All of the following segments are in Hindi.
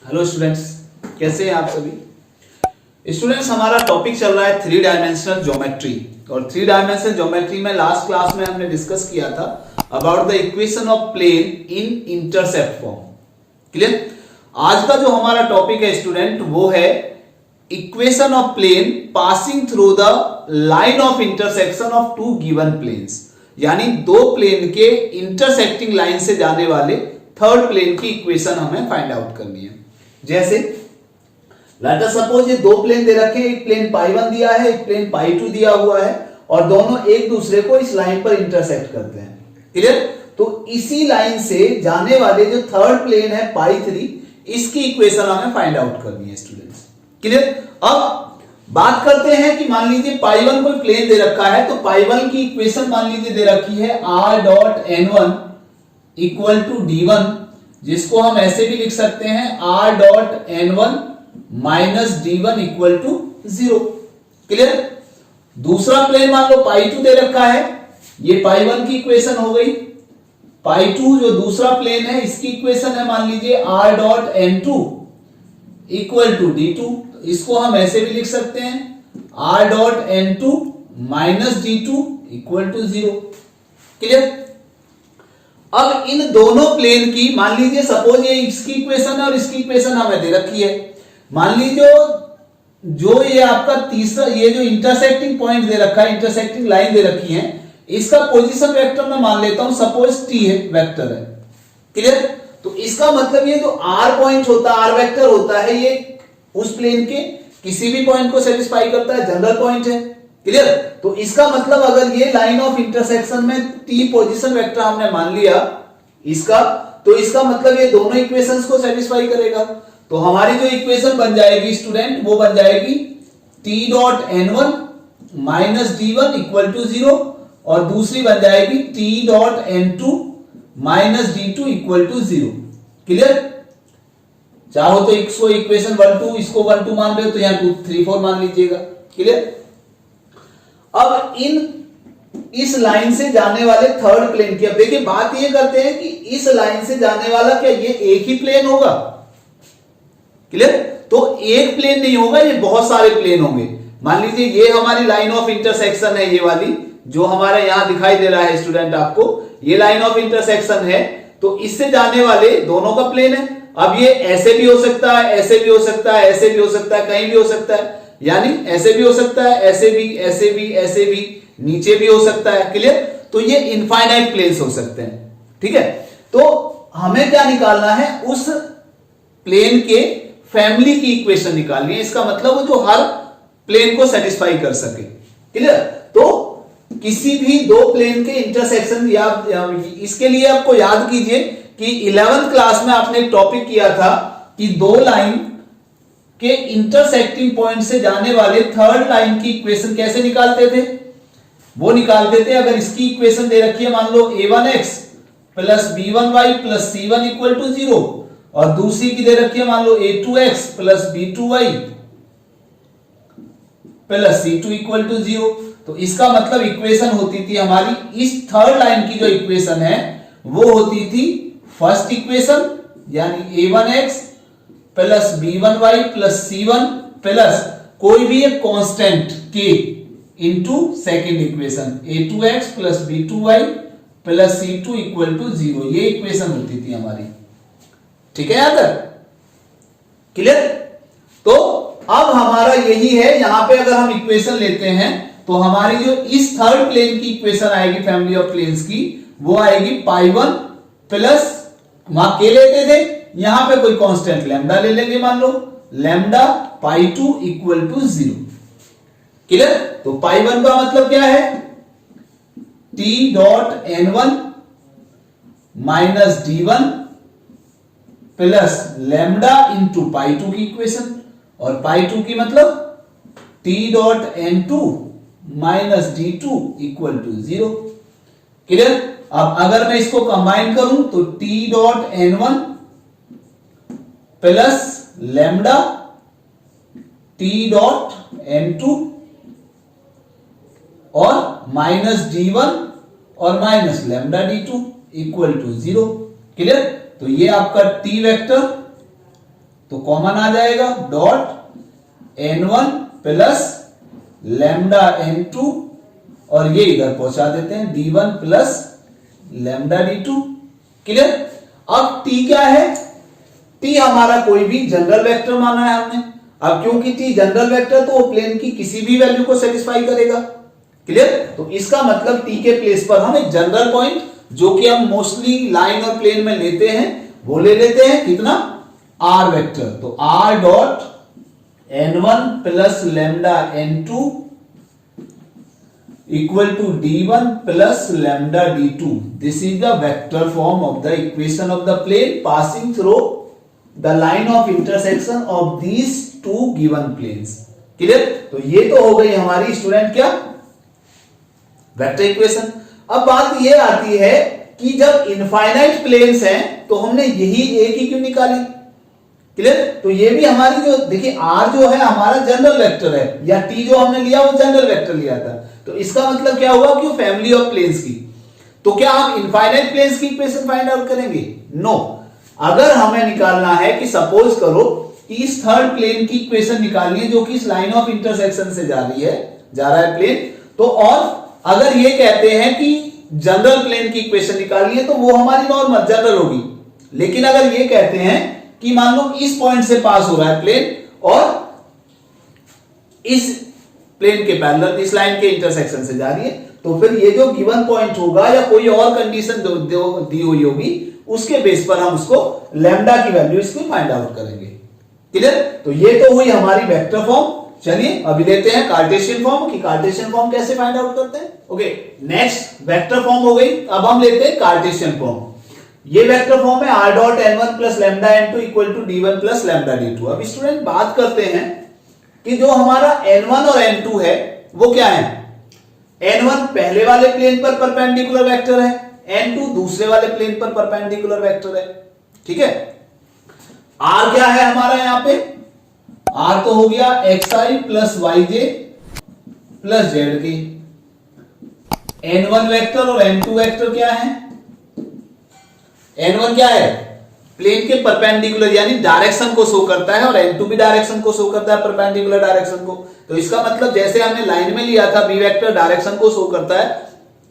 हेलो स्टूडेंट्स, कैसे हैं आप सभी स्टूडेंट्स। हमारा टॉपिक चल रहा है थ्री डायमेंशनल ज्योमेट्री। और थ्री डायमेंशनल ज्योमेट्री में लास्ट क्लास में हमने डिस्कस किया था about the equation of plane in intercept form. Clear. आज का जो हमारा टॉपिक है स्टूडेंट वो है equation of plane passing through the line of intersection of two given planes, यानी दो प्लेन के इंटरसेक्टिंग लाइन से जाने वाले थर्ड प्लेन की इक्वेशन हमें फाइंड आउट करनी है। जैसे लेट अस सपोज ये दो प्लेन दे रखे हैं, एक प्लेन पाई 1 दिया है, एक प्लेन पाई 2 दिया हुआ है और दोनों एक दूसरे को इस लाइन पर इंटरसेक्ट करते हैं। क्लियर। तो इसी लाइन से जाने वाले जो थर्ड प्लेन है पाई 3, इसकी इक्वेशन हमें फाइंड आउट करनी है स्टूडेंट्स। क्लियर। अब बात करते हैं कि मान लीजिए पाई 1 कोई प्लेन दे रखा है, तो पाई 1 की इक्वेशन मान लीजिए दे रखी है r dot n1 equal to d1, जिसको हम ऐसे भी लिख सकते हैं r dot n1 minus d1 equal to 0। Clear. दूसरा प्लेन मान लो पाई 2 दे रखा है, ये पाई 1 की इक्वेशन हो गई। पाई 2 जो दूसरा प्लेन है इसकी इक्वेशन है मान लीजिए r dot n2 equal to d2, इसको हम ऐसे भी लिख सकते हैं r dot n2 minus d2 equal to 0। Clear. अब इन दोनों प्लेन की मान लीजिए सपोज ये इसकी इक्वेशन है और इसकी इक्वेशन हमें दे रखी है। मान लीजिए जो ये आपका तीसरा ये जो इंटरसेक्टिंग पॉइंट दे रखा है, इंटरसेक्टिंग लाइन दे रखी है, इसका पोजीशन वेक्टर मैं मान लेता हूं सपोज t है, वेक्टर है। क्लियर। तो इसका मतलब ये जो r पॉइंट होता है, r वेक्टर होता है, ये उस प्लेन के किसी भी पॉइंट को सेटिस्फाई करता है, जनरल पॉइंट है। क्लियर। तो इसका मतलब अगर ये लाइन ऑफ इंटरसेक्शन में t पोजीशन वेक्टर हमने मान लिया इसका, तो इसका मतलब ये दोनों इक्वेशंस को सेटिस्फाई करेगा। तो हमारी जो इक्वेशन बन जाएगी स्टूडेंट वो बन जाएगी t dot n1 minus d1 equal to 0 और दूसरी बन जाएगी t dot n2 minus d2 equal to 0। Clear. चाहो तो इसको इक्वेशन 1 2 इसको 1 2 मान रहे हो तो यहां 2 3 4 मान लीजिएगा। क्लियर। अब इस लाइन से जाने वाले थर्ड प्लेन की, अब देखिए बात ये करते हैं कि इस लाइन से जाने वाला क्या ये एक ही प्लेन होगा? क्लियर। तो एक प्लेन नहीं होगा, ये बहुत सारे प्लेन होंगे। मान लीजिए ये हमारी लाइन ऑफ इंटरसेक्शन है, ये वाली जो हमारे यहां दिखाई दे रहा है स्टूडेंट आपको, ये लाइन ऑफ इंटरसेक्शन है। तो इससे जाने वाले दोनों का प्लेन है। अब ये ऐसे भी हो सकता है, ऐसे भी हो सकता है, ऐसे भी हो सकता है, कहीं भी हो सकता है, यानी ऐसे भी हो सकता है, ऐसे भी, ऐसे भी, ऐसे भी, नीचे भी हो सकता है। क्लियर। तो ये इनफाइनाइट प्लेन्स हो सकते हैं। ठीक है। तो हमें क्या निकालना है? उस प्लेन के फैमिली की इक्वेशन निकालनी है। इसका मतलब वो जो हर प्लेन को सेटिस्फाई कर सके। क्लियर। तो किसी भी दो प्लेन के इंटरसेक्शन, या इसके लिए आपको याद कीजिए कि 11th क्लास में आपने एक टॉपिक किया था कि दो लाइन के इंटरसेक्टिंग पॉइंट से जाने वाले थर्ड लाइन की इक्वेशन कैसे निकालते थे? वो निकालते थे अगर इसकी इक्वेशन दे रखी है मान लो a1x plus b1y plus c1 equal to 0 और दूसरी की दे रखी है मान लो a2x plus b2y plus c2 equal to 0। तो इसका मतलब इक्वेशन होती थी हमारी, इस थर्ड लाइन की जो इक्वेशन है वो होती थी फर्स्ट इक्वेशन यानी a1x plus b1y plus c1 plus कोई भी एक constant k into second equation a2x plus b2y plus c2 equal to 0। ये इक्वेशन होती थी हमारी। ठीक है यहां तक? क्लियर। तो अब हमारा यही है, यहां पे अगर हम इक्वेशन लेते हैं तो हमारी जो इस थर्ड प्लेन की इक्वेशन आएगी फैमिली ऑफ प्लेन्स की, वो आएगी पाई 1 प्लस, वहां k लेते थे, यहां पे कोई कांस्टेंट लैम्डा ले लेंगे, मान लो lambda pi 2 equal to 0। Clear. तो पाई 1 का मतलब क्या है? t dot n1 minus d1 plus lambda into pi 2 की इक्वेशन, और पाई 2 की मतलब t dot n2 minus d2 equal to 0। Clear. अब अगर मैं इसको कंबाइन करूं तो t dot n1 plus lambda t dot n2 और माइनस d1 और minus lambda d2 equal to 0। Clear. तो ये आपका t वेक्टर तो कॉमन आ जाएगा dot n1 plus lambda n2 और ये इधर पहुंचा देते हैं d1 plus lambda d2। Clear. अब t क्या है, t हमारा कोई भी जनरल वेक्टर माना है हमने। अब क्योंकि t जनरल वेक्टर तो वो प्लेन की किसी भी वैल्यू को सेटिस्फाई करेगा। क्लियर। तो इसका मतलब t के प्लेस पर हम एक जनरल पॉइंट जो कि हम मोस्टली लाइन और प्लेन में लेते हैं वो ले लेते हैं कितना, r वेक्टर। तो r dot n1 plus lambda n2 equal to d1 plus lambda d2. This is the vector form of the equation of the plane passing through the line of intersection of these two given planes. Clear. तो ये तो हो गई हमारी स्टूडेंट क्या, वेक्टर इक्वेशन। अब बात ये आती है कि जब इनफाइनाइट प्लेन्स हैं तो हमने यही एक ही क्यों निकाली। क्लियर। तो ये भी हमारी जो देखिए r जो है हमारा जनरल वेक्टर है, या t जो हमने लिया वो जनरल वेक्टर लिया था। तो इसका मतलब क्या हुआ कि फैमिली ऑफ प्लेन्स की। तो क्या हम इनफाइनाइट प्लेन्स की इक्वेशन फाइंड आउट करेंगे? नो। अगर हमें निकालना है कि सपोज करो कि इस थर्ड प्लेन की इक्वेशन निकालनी है जो कि इस लाइन ऑफ इंटरसेक्शन से जा रहा है प्लेन, तो और अगर ये कहते हैं कि जनरल प्लेन की इक्वेशन निकालनी है तो वो हमारी नॉर्मल जनरल होगी। लेकिन अगर ये कहते हैं कि मान लो इस पॉइंट से पास हो रहा है प्लेन और इस प्लेन के पैरेलल इस लाइन के इंटरसेक्शन से जा रही है, तो फिर ये जो गिवन पॉइंट होगा या कोई और कंडीशन दी हुई होगी उसके बेस पर हम उसको लैम्डा की वैल्यू इसको फाइंड आउट करेंगे। क्लियर। तो ये तो हुई हमारी वेक्टर फॉर्म। चलिए अभी लेते हैं कार्टेशियन फॉर्म कि कार्टेशियन फॉर्म कैसे फाइंड आउट करते हैं। ओके, नेक्स्ट वेक्टर फॉर्म हो गई। अब हम लेते हैं कार्टेशियन फॉर्म। ये वेक्टर फॉर्म है r dot n1 plus lambda n2 equal to d1 plus lambda d2। अब स्टूडेंट बात करते हैं कि जो हमारा n1 और n2 है वो क्या है। n1 पहले वाले प्लेन पर परपेंडिकुलर वेक्टर है, n2 दूसरे वाले प्लेन पर परपेंडिकुलर वेक्टर है। ठीक है। r क्या है हमारा यहां पे, r तो हो गया xi plus yj plus zk। n1 vector और n2 वेक्टर क्या है, n1 क्या है प्लेन के परपेंडिकुलर यानी डायरेक्शन को शो करता है और n2 भी डायरेक्शन को शो करता है परपेंडिकुलर डायरेक्शन को। तो इसका मतलब जैसे हमने लाइन में लिया था b वेक्टर डायरेक्शन को शो करता है,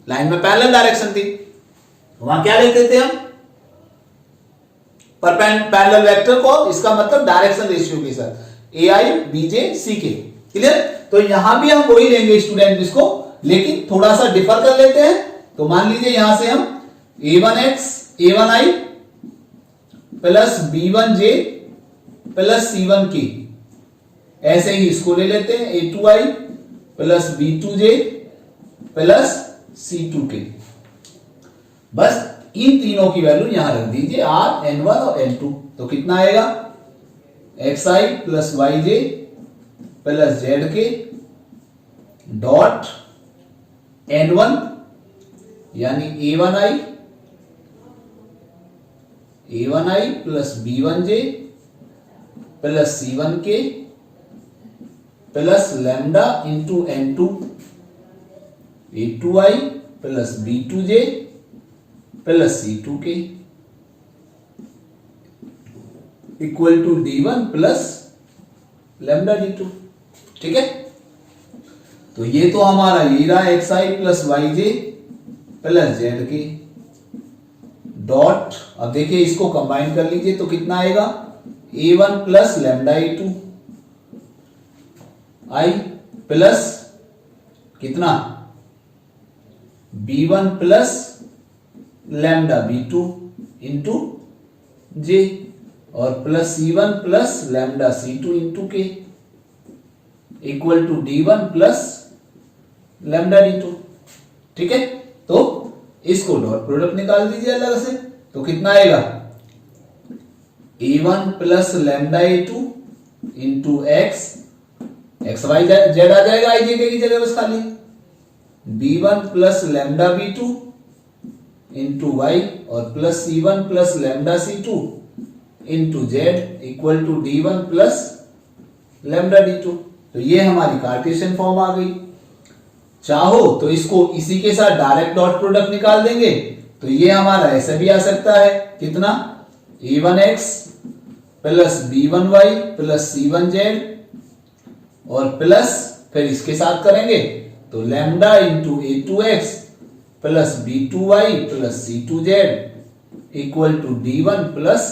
लाइन में पैरेलल डायरेक्शन थी, वहां क्या लेते थे हम पैरेलल वेक्टर को, इसका मतलब डायरेक्शन रेशियो के साथ ai bj ck। क्लियर। तो यहां भी हम वही लेंगे स्टूडेंट इसको, लेकिन थोड़ा सा डिफर कर लेते हैं। तो मान लीजिए यहां से हम a1x a1i plus b1j plus c1k, ऐसे ही इसको ले लेते हैं a2i plus b2j plus c2k। बस इन तीनों की वैल्यू यहां रख दीजिए r n1 और n2। तो कितना आएगा xi plus yj plus zk dot n1 यानी a1i plus b1j plus c1k plus lambda into n2 a2i plus b2j plus c2k equal to d1 plus lambda d2। ठीक है। तो ये तो हमारा ये रहा xi plus yj plus zk dot, अब देखिए इसको कंबाइन कर लीजिए तो कितना आएगा a1 plus lambda a2 i plus कितना b1 plus lambda b2 into j और plus c1 plus lambda c2 into k equal to d1 plus lambda d2। ठीक है। तो इसको डॉट प्रोडक्ट निकाल दीजिए अलग से, तो कितना आएगा a1 plus lambda a2 into X Y Z आ जाएगा आई जे की जगह बस खाली, b1 plus lambda b2 into Y और plus c1 plus lambda c2 into Z equal to d1 plus lambda d2। तो ये हमारी कार्टेशियन फॉर्म आ गई। चाहो तो इसको इसी के साथ डायरेक्ट डॉट प्रोडक्ट निकाल देंगे, तो ये हमारा ऐसे भी आ सकता है कितना a1x plus b1y plus c1z और प्लस फिर इसके साथ करेंगे तो lambda into a2x plus b2y plus c2z equal to d1 plus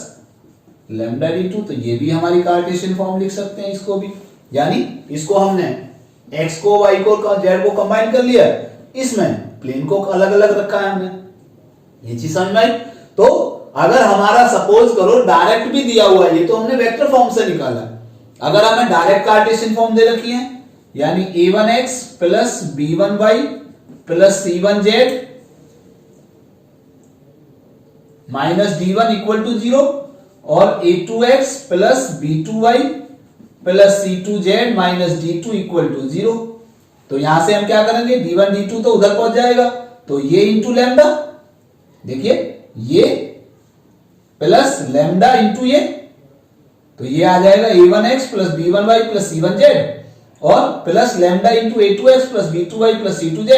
lambda d2। तो ये भी हमारी कार्टेशियन फॉर्म लिख सकते हैं इसको भी, यानी इसको हमने x को y को z को कंबाइन कर लिया, इसमें प्लेन को अलग अलग रखा है हमने, ये चीज समझ में आई। तो अगर हमारा सपोज करो डायरेक्ट भी दिया हुआ है, ये तो हमने वेक्टर फॉर्म से निकाला, अगर हमें डायरेक्ट कार्टेशियन फॉर्म दे रखी है यानी a1x plus b1y plus c1z minus d1 equal to 0 और a2x plus b2y plus c2z minus d2 equal to 0। तो यहां से हम क्या करेंगे, d1 d2 तो उधर पहुंच जाएगा, तो ये इंटू लैम्डा, देखिए ये प्लस लैम्डा इंटू ये, तो ये आ जाएगा a1x plus b1y plus c1z और plus lambda into a2x plus b2y plus c2z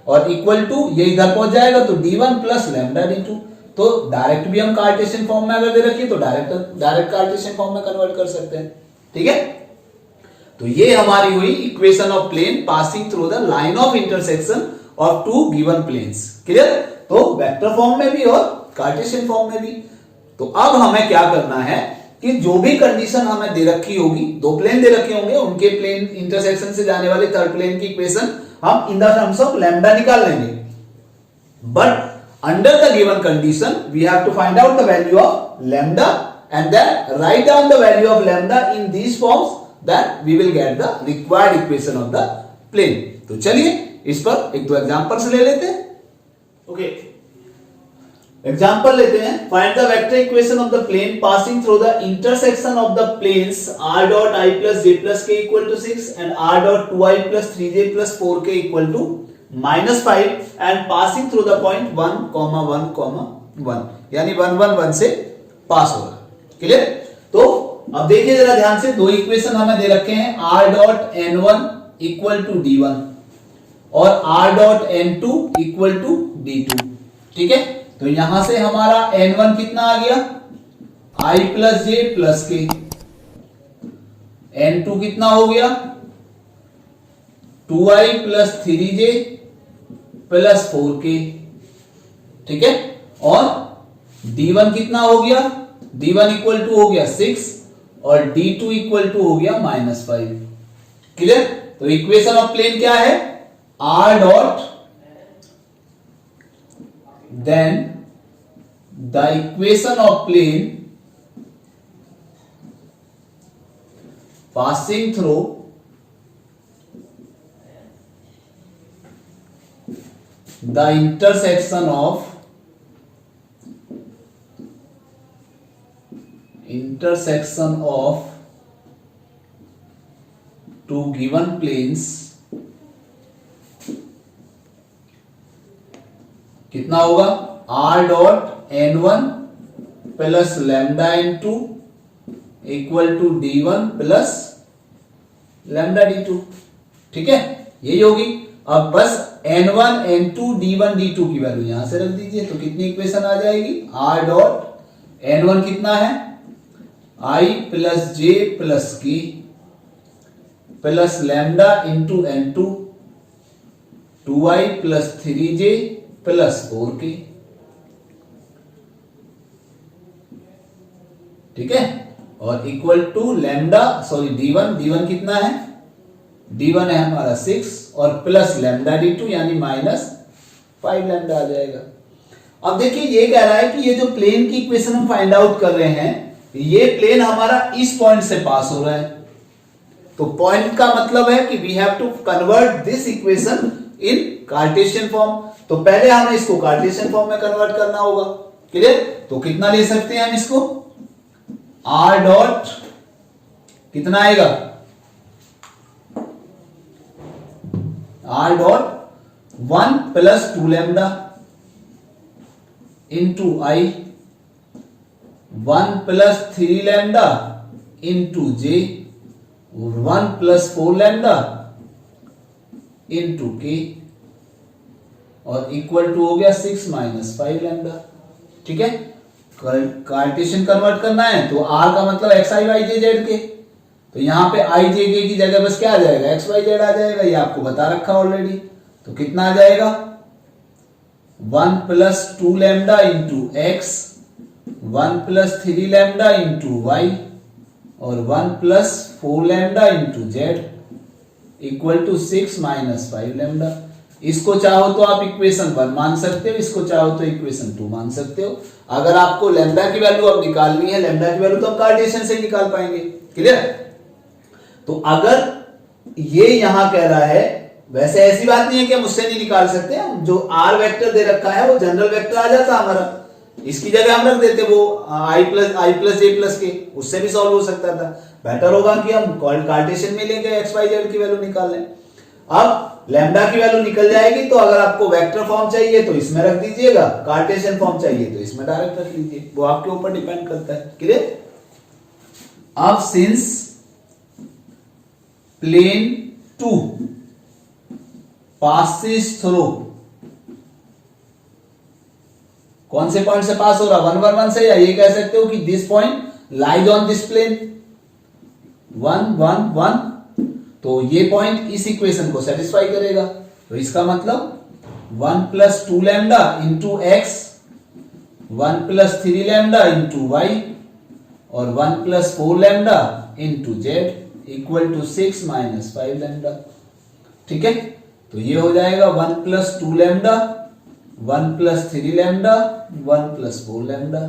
और इक्वल टू ये इधर पहुंच जाएगा तो d1 प्लस लैम्डा d2। तो डायरेक्ट भी हम कार्टेशियन फॉर्म में अगर दे रखिए तो डायरेक्ट कार्टेशियन फॉर्म में कन्वर्ट कर सकते हैं, ठीक है। तो ये हमारी हुई equation of plane passing through the line of intersection of two given planes, clear. तो वेक्टर फॉर्म में भी और कार्टेशियन फॉर्म में भी। तो अब हमें क्या करना है कि जो भी कंडीशन हमें दे रखी होगी, दो प्लेन दे रखे होंगे, उनके प्लेन इंटरसेक्शन से जाने वाले थर्ड प्लेन की इक्वेशन हम in the terms of lambda निकाल लेंगे, but under the given condition we have to find out the value of lambda and then write down the value of lambda in these forms, that we will get the required equation of the plane। तो चलिए इस पर एक दो एग्जांपल्स ले लेते हैं। ओके, एग्जांपल लेते हैं। Find the vector equation of the plane passing through the intersection of the planes r dot i plus j plus k equal to 6 and r dot 2i plus 3j plus 4k equal to -5 and passing through the point 1,1,1 यानी 1,1,1 से पास हो रहा है, क्लियर। तो अब देखिए जरा ध्यान से, दो इक्वेशन हमें दे रखे हैं r dot n1 equal to d1 और r dot n2 equal to d2, ठीक है। तो यहां से हमारा n1 कितना आ गया, i plus j plus k, n2 कितना हो गया 2i plus 3j plus 4k, ठीक है। और d1 कितना हो गया, d1 इक्वल टू हो गया 6 और d2 इक्वल टू हो गया -5, क्लियर। तो इक्वेशन ऑफ प्लेन क्या है, r dot then the equation of plane passing through the intersection of two given planes कितना होगा, r dot n1 plus lambda n2 equal to d1 plus lambda d2, ठीक है, यही होगी। अब बस n1 n2 d1 d2 की वैल्यू यहां से रख दीजिए, तो कितनी इक्वेशन आ जाएगी, r डॉट n1 कितना है i plus j plus k plus lambda into n2 2i plus 3j plus 4k, ठीक है। और इक्वल टू लैम्डा d1 कितना है, d1 है हमारा 6 और प्लस लैम्डा d2 यानी -5 लैम्डा आ जाएगा। अब देखिए ये कह रहा है कि ये जो प्लेन की इक्वेशन हम फाइंड आउट कर रहे हैं, ये प्लेन हमारा इस पॉइंट से पास हो रहा है, तो पॉइंट का मतलब है कि we have to convert this equation in Cartesian form. तो पहले हमें इसको कार्टेशियन फॉर्म में कन्वर्ट करना होगा, क्लियर। तो कितना ले सकते हैं हम इसको, r डॉट कितना आएगा, r dot 1 plus 2 lambda into i 1 plus 3 lambda into j 1 plus 4 lambda into k और इक्वल टू हो गया 6 माइनस 5 लैम्डा, ठीक है। कार्टेशियन कन्वर्ट करना है तो आर का मतलब एक्स आई वाई जे जेड के, तो यहाँ पे आई जे के की जगह बस क्या आ जाएगा, एक्स वाई जेड आ जाएगा, ये आपको बता रखा ऑलरेडी। तो कितना आ जाएगा 1 plus 2 lambda into x, 1 plus 3 lambda into Y और 1 plus 4 lambda into Z equal to 6 minus 5 lambda. इसको चाहो तो आप इक्वेशन 1 मान सकते हो, इसको चाहो तो इक्वेशन 2 मान सकते हो। अगर आपको लैम्डा की वैल्यू अब निकालनी है, लैम्डा की वैल्यू तो हम कार्टेशियन से निकाल पाएंगे, क्लियर। तो अगर ये यहां कह रहा है, वैसे ऐसी बात नहीं है कि हम उससे नहीं निकाल सकते, हम जो आर वेक्टर दे रखा है वो जनरल वेक्टर आ जाता हमारा, इसकी जगह हम रख देते वो आई प्लस जे प्लस के, उससे भी सॉल्व हो सकता था। बेटर होगा कि हम कार्टेशियन में लेके एक्स वाई जेड की वैल्यू निकाल लें। अब लैम्डा की वैल्यू निकल जाएगी, तो अगर आपको वेक्टर फॉर्म चाहिए तो इसमें रख दीजिएगा, कार्टेशियन फॉर्म चाहिए तो इसमें डायरेक्ट रख लीजिए, वो आपके ऊपर डिपेंड करता है, क्लियर। अब सिंस प्लेन 2 पासिस थ्रू, कौन से पॉइंट से पास हो रहा, 1 1 1 से, या ये कह सकते हो कि this point lies on this plane 1 1 1, तो ये पॉइंट इस इक्वेशन को सेटिस्फाई करेगा। तो इसका मतलब 1 plus 2 lambda into x, 1 plus 3 lambda into Y और 1 plus 4 lambda into Z equal to 6 minus 5 lambda, ठीक है। तो ये हो जाएगा 1 plus 2 lambda, 1 plus 3 lambda, 1 plus 4 lambda,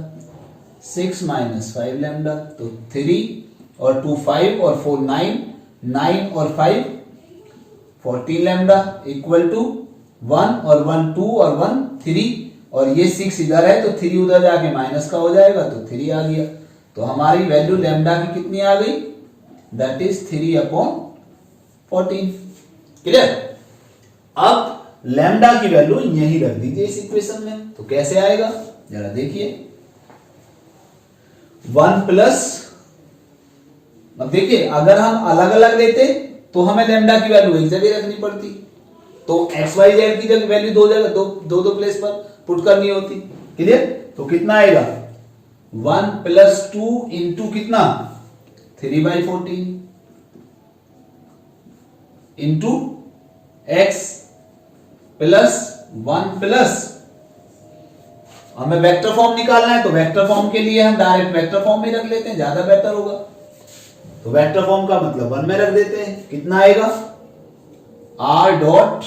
6 minus 5 lambda. तो 3 और 2 5 और 4 9, 9 और 5 14 लैम्डा इक्वल टू 1 और 1 2 और 1 3, और ये 6 इधर है तो 3 उधर जाके माइनस का हो जाएगा, तो 3 आ गया। तो हमारी वैल्यू लैम्डा की कितनी आ गई, दैट इज 3/14, क्लियर। अब लैम्डा की वैल्यू यही रख दीजिए इस इक्वेशन में, तो कैसे आएगा जरा देखिए। 1 प्लस, अब देखिए अगर हम अलग अलग लेते तो हमें लैम्डा की वैल्यू एक जगह रखनी पड़ती, तो एक्स वाई जेड की जगह वैल्यू दो जगह दो प्लेस पर पुट करनी होती, क्लियर। तो कितना आएगा 1 प्लस 2 इंटू कितना 3/14 इंटू एक्स प्लस 1 प्लस, हमें वेक्टर फॉर्म निकालना है तो वेक्टर फॉर्म के लिए हम डायरेक्ट वेक्टर फॉर्म में रख लेते हैं, ज्यादा बेटर होगा। तो वेक्टर फॉर्म का मतलब 1 में रख देते हैं, कितना आएगा r dot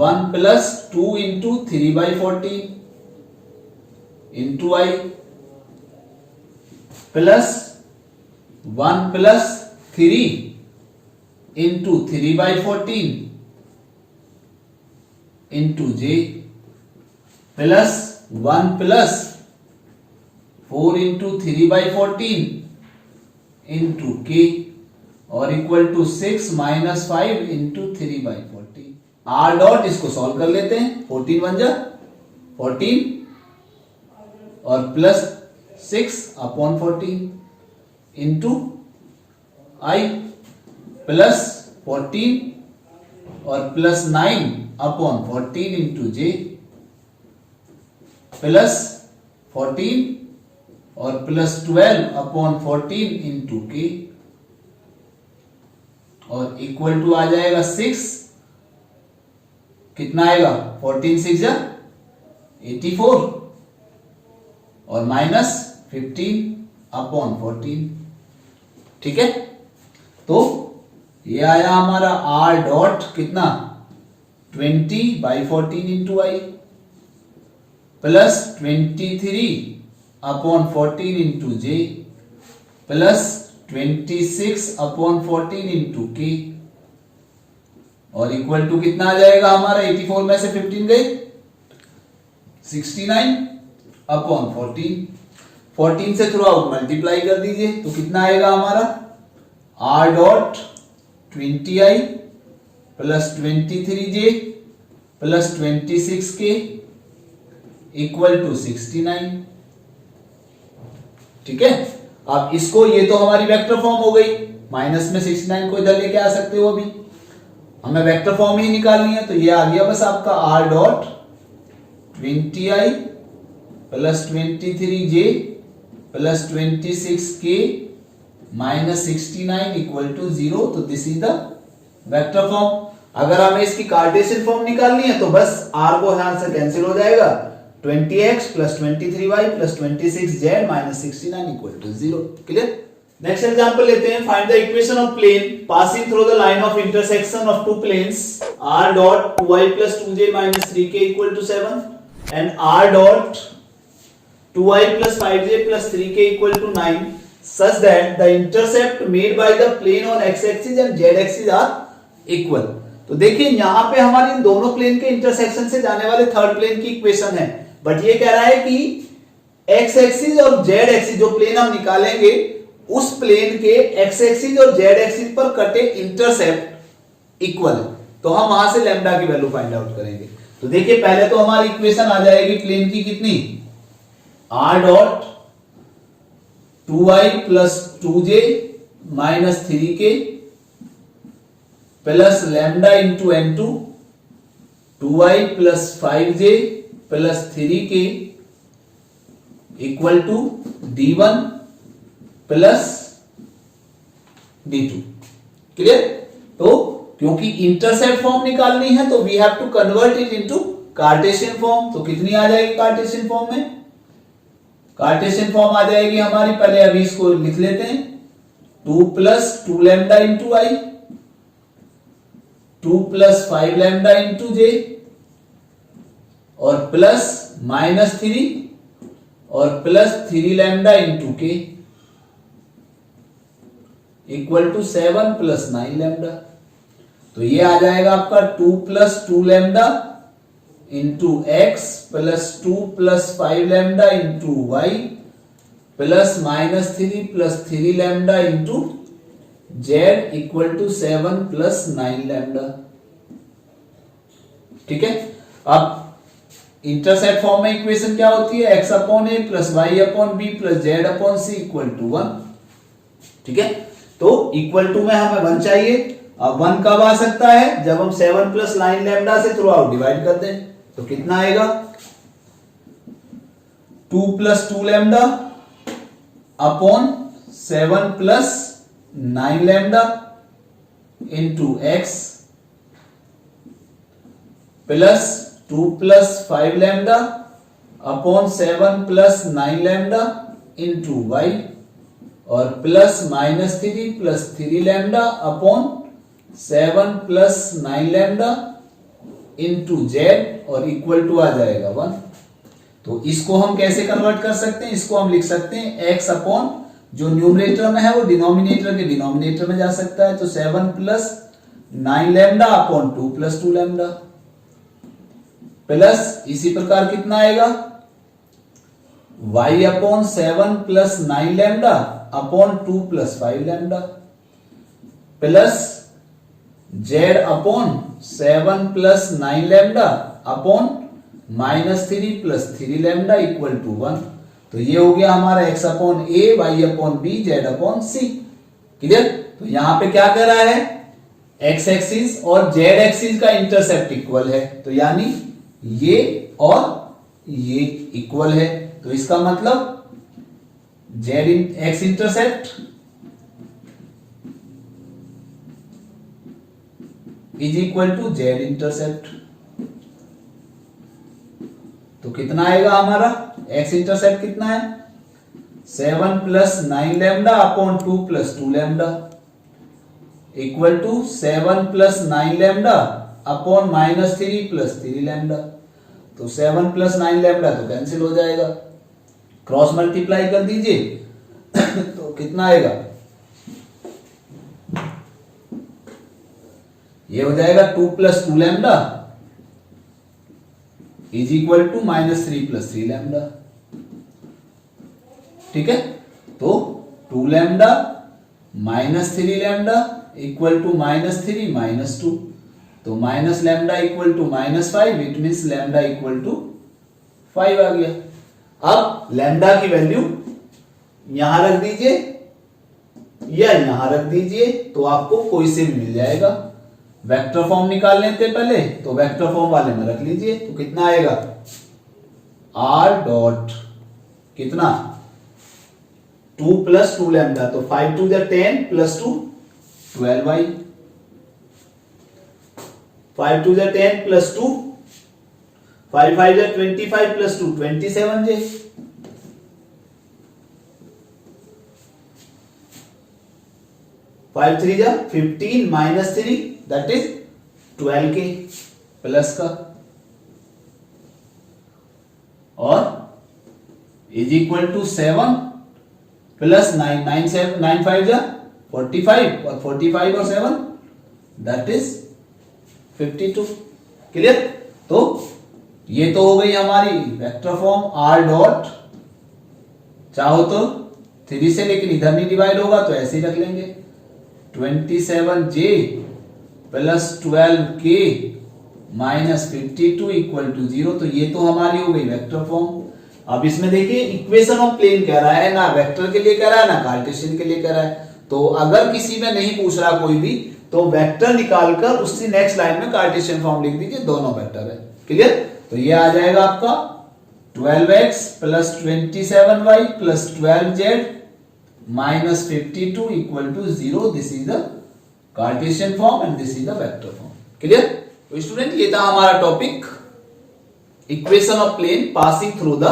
1 plus 2 into 3/14 into I plus 1 plus 3 into 3/14 into J plus 1 plus 4 into 3/14 into K और equal to 6 minus 5 into 3/14। R dot इसको सॉल्व कर लेते हैं, 14 1 जा 14 और प्लस 6/14 इंटू आई प्लस 14 और प्लस 9/14 इंटू जे प्लस 14 और प्लस 12/14 इंटू के और इक्वल टू आ जाएगा 6, कितना आएगा 14 6 जा 84 और माइनस 15/14, ठीक है। तो ये आया हमारा r डॉट कितना 20/14 into I plus 23/14 into J plus 26/14 into K और इक्वल टू कितना आ जाएगा हमारा 84 में से 15 गए 69/14, 14 से थ्रू आउट मल्टीप्लाई कर दीजिए तो कितना आएगा हमारा r dot 20i plus 23j plus 26k equal to 69, ठीक है। अब इसको, ये तो हमारी वेक्टर फॉर्म हो गई, माइनस में 69 को इधर लेके आ सकते हो, अभी हमें वेक्टर फॉर्म ही निकालनी है, तो ये आ गया बस आपका r dot 20i plus 23j plus 26k minus 69 equal to 0। तो this is the vector form. अगर हमें इसकी कार्टेशियन फॉर्म निकालनी है तो बस r को यहां से कैंसिल हो जाएगा, 20x plus 23y plus 26z minus 69 equal to 0। Clear. Next example लेते हैं। Find the equation of plane passing through the line of intersection of two planes r dot 2y plus 2j minus 3k equal to 7 and r dot 2y plus 5j plus 3k equal to 9 such that the intercept made by the plane on x axis and z axis are equal। तो देखिए यहां पे हमारे इन दोनों प्लेन के इंटरसेक्शन से जाने वाले थर्ड प्लेन की इक्वेशन है, बट ये कह रहा है कि x एक्सिस और z एक्सिस जो प्लेन हम निकालेंगे उस प्लेन के x एक्सिस और z एक्सिस पर कटे इंटरसेप्ट इक्वल है। तो हम वहां से लैम्डा की वैल्यू फाइंड आउट करेंगे। तो देखिए पहले तो हमारी इक्वेशन आ जाएगी प्लेन की कितनी, r dot 2y plus 2j minus 3k plus lambda into n2 2y plus 5j plus 3k equal to d1 plus d2। Clear. तो क्योंकि इंटरसेप्ट फॉर्म निकालनी है तो we have to convert it into Cartesian form. तो कितनी आ जाएगी कार्टेशियन फॉर्म में, कार्टेशियन फॉर्म आ जाएगी हमारी, पहले अभी इसको लिख लेते हैं, 2 plus 2 lambda into i, 2 plus 5 lambda into जे और प्लस माइनस 3 और plus 3 lambda into k equal to 7 plus 9 lambda. तो ये आ जाएगा आपका 2 plus 2 lambda into x plus 2 plus 5 lambda into y plus minus 3 plus 3 lambda into Z equal to 7 plus 9 lambda. ठीक है। अब इंटरसेप्ट फॉर्म में इक्वेशन क्या होती है, x upon a plus y upon b plus z upon c equal to 1। ठीक है। तो इक्वल टू में हमें 1 चाहिए। अब 1 कब आ सकता है, जब हम 7 प्लस 9 लैम्डा से थ्रू आउट डिवाइड कर दें। तो कितना आएगा, 2 plus 2 lambda upon 7 plus 9 lambda into x plus 2 plus 5 lambda upon 7 plus 9 lambda into Y और plus minus 3 plus 3 lambda upon 7 plus 9 lambda into z और इक्वल टू आ जाएगा 1। तो इसको हम कैसे कन्वर्ट कर सकते हैं, इसको हम लिख सकते हैं x अपॉन जो न्यूमरेटर में है वो डिनोमिनेटर के डिनोमिनेटर में जा सकता है। तो 7 plus 9 lambda upon 2 plus 2 lambda plus इसी प्रकार कितना आएगा y upon 7 plus 9 lambda upon 2 plus 5 lambda plus z upon 7 plus 9 lambda upon minus 3 plus 3 lambda equal to 1। तो ये हो गया हमारा x upon a, y upon b, z upon c। Clear. तो यहां पे क्या कर रहा है, x एक्सिस और z एक्सिस का इंटरसेप्ट इक्वल है, तो यानी ये और ये इक्वल है। तो इसका मतलब z x intercept is equal to z intercept. तो कितना आएगा हमारा x इंटरसेप्ट कितना है, 7 plus 9 lambda upon 2 plus 2 lambda equal to 7 plus 9 lambda upon minus 3 plus 3 lambda. तो 7 प्लस 9 लैम्डा तो कैंसिल हो जाएगा, क्रॉस मल्टीप्लाई कर दीजिए तो कितना आएगा, ये हो जाएगा 2 plus 2 lambda is equal to minus 3 plus 3 lambda. ठीक है। तो 2 lambda minus 3 lambda equal to minus 3 minus 2। तो minus lambda equal to minus 5, it means lambda equal to 5 आ गया। अब लैम्डा की वैल्यू यहां रख दीजिए या यहां रख दीजिए तो आपको कोई से भी मिल जाएगा। वेक्टर फॉर्म निकाल लेते पहले, तो वेक्टर फॉर्म वाले में रख लीजिए। तो कितना आएगा, आर डॉट कितना 2 + 2 लैम्डा, तो 5 × 10 + 2 12y, 5 × 10 + 2, 5 × 5 = 25 + 2 27j, 5 × 3 = 15 - 3 that is 12k plus का, और इज इक्वल टू 7 + 9 9 7 9 5 = 45 और 45 और 7 दैट इज 52। क्लियर? तो ये तो हो गई हमारी वेक्टर फॉर्म r डॉट, चाहो तो 3 से, लेकिन इधर नहीं डिवाइड होगा तो ऐसे ही रख लेंगे 27j + 12k - 52 = 0। तो ये तो हमारी हो गई वेक्टर फॉर्म। अब इसमें देखिए इक्वेशन ऑफ प्लेन कह रहा है, ना वेक्टर के लिए कह रहा है ना कार्टेशियन के लिए कह रहा है। तो अगर किसी में नहीं पूछ रहा कोई भी, तो वेक्टर निकालकर उसकी नेक्स्ट लाइन में कार्टेशियन फॉर्म लिख दीजिए, दोनों वेक्टर है। क्लियर? तो ये आ जाएगा आपका 12x + 27y + 12z - 52 = 0। This is the Cartesian form and this is the vector form. Clear? तो स्टूडेंट ये था हमारा topic, equation of plane passing through the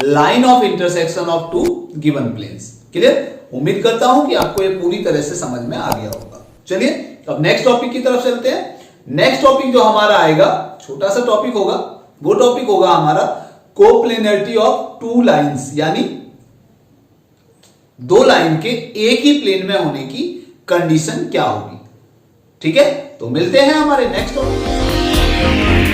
line of intersection of two given planes. Clear? उम्मीद करता हूं कि आपको ये पूरी तरह से समझ में आ गया होगा। चलिए अब नेक्स्ट टॉपिक की तरफ चलते हैं। नेक्स्ट टॉपिक जो हमारा आएगा, छोटा सा टॉपिक होगा, वो टॉपिक होगा हमारा कोप्लेनरिटी ऑफ टू लाइंस, यानी दो लाइन के एक ही प्लेन में होने की कंडीशन क्या होगी। ठीक है? तो मिलते हैं हमारे नेक्स्ट टॉपिक।